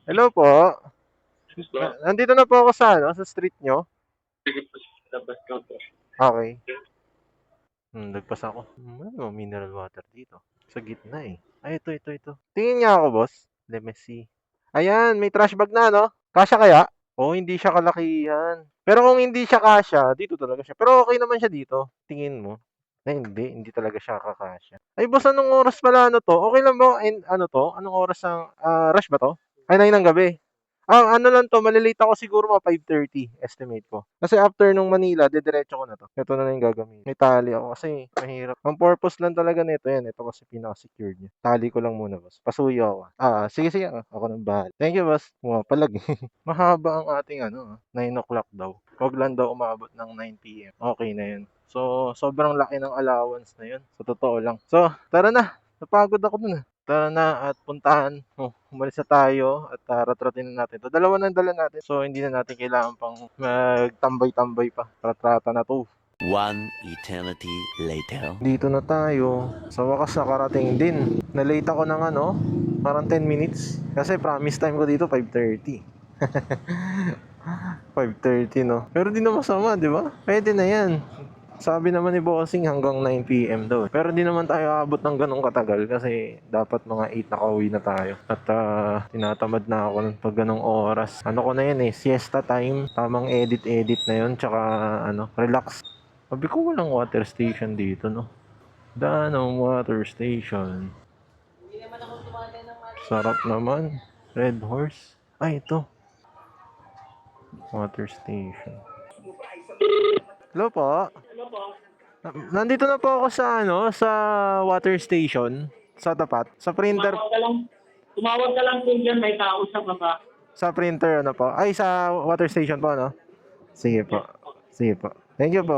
Hello po. Nandito na po ako sa street nyo. Okay. Nagpas ako. Ano, mineral water dito. Sa gitna eh. Ay, ito. Tingin nga ako, boss. Let me see. Ayan, may trash bag na, no? Kasya kaya? Oo, hindi siya kalakihan. Pero kung hindi siya kasya, dito talaga siya. Pero okay naman siya dito. Tingin mo. Na hindi talaga siya kakasya. Ay, boss, anong oras pala ano to? Okay lang ba? Ano to? Anong oras ang rush ba to? Ay, 9 ng gabi. Ano lang 'to, malilate ako siguro mga 5:30 estimate ko. Kasi after nung Manila, didiretso ko na 'to. Ito na lang yung gagamitin. May tali ako kasi mahirap. Ang purpose lang talaga nito yan. Ito kasi pinaka-secured niya. Tali ko lang muna, boss. Pasuyo ako. Sige. Ako nang bahala. Thank you, boss. Pumapalag eh. Mahaba ang ating 9 o'clock daw. Huwag lang daw umabot ng 9 p.m. Okay na yun. So, sobrang laki ng allowance na yun. Sa totoo lang. So, tara na. Napagod ako dun. Tara na at puntahan. Umalis na tayo at ratratin na natin 'to. Dalawa na dala natin. So, hindi na natin kailangan pang magtambay-tambay pa. Ratrata na 'to. One eternity later. Dito na tayo. Sa wakas nakarating din. Na-late ako ng parang 10 minutes. Kasi promise time ko dito 5:30. 5:30 no. Pero di na masama, di ba? Pwede na yan. Sabi naman ni Bossing hanggang 9 p.m. daw. Pero di naman tayo aabot ng ganong katagal kasi dapat mga 8 nakauwi na tayo. At tinatamad na ako ng pag ganong oras. Ano ko na yan eh, siesta time. Tamang edit na yun. Tsaka relax. Sabi ko walang water station dito, no? Danong water station. Sarap naman. Red Horse. Ay, ito. Water station. Hello po. Nandito na po ako sa water station. Sa tapat. Sa printer. Tumawag ka lang po dyan, may tao sa baba. Sa printer po. Ay, sa water station po, no? Sige po. Sige po. Thank you po.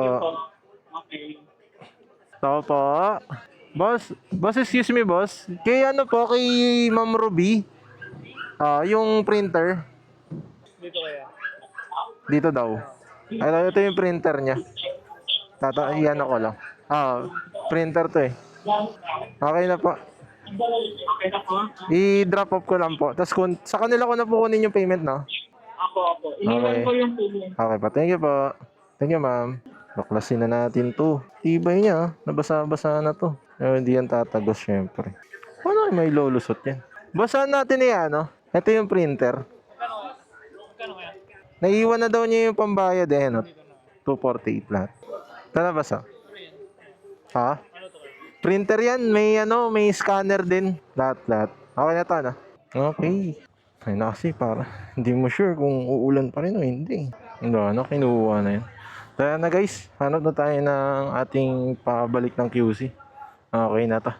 Okay. Tao po. Boss, excuse me, boss. Kay kay Ma'am Ruby. Yung printer. Dito kaya. Dito daw. Ay, ito yung printer niya. Iyan ako lang. Printer to eh. Okay na po. Okay na po. I-drop off ko lang po. Tapos sa kanila ko na po kunin yung payment, no? Ako. Iniwan ko yung payment. Okay pa. Thank you po. Thank you, ma'am. Baklasin na natin to. Tibay niya. Nabasa-basa na to. Hindi yan tatagos, syempre. Ano may lulusot yan? Basahan natin Ito yung printer. Naiiwan na daw niya yung pambayad eh, no? 248 lahat. Ito na basa. Ha? Printer yan. May scanner din. Lahat. Okay na to, no? Okay. Ay na kasi para hindi mo sure kung uulan pa rin o hindi. Kinuha na yun. Kaya na guys, hanap na tayo ng ating pabalik ng QC. Okay na to.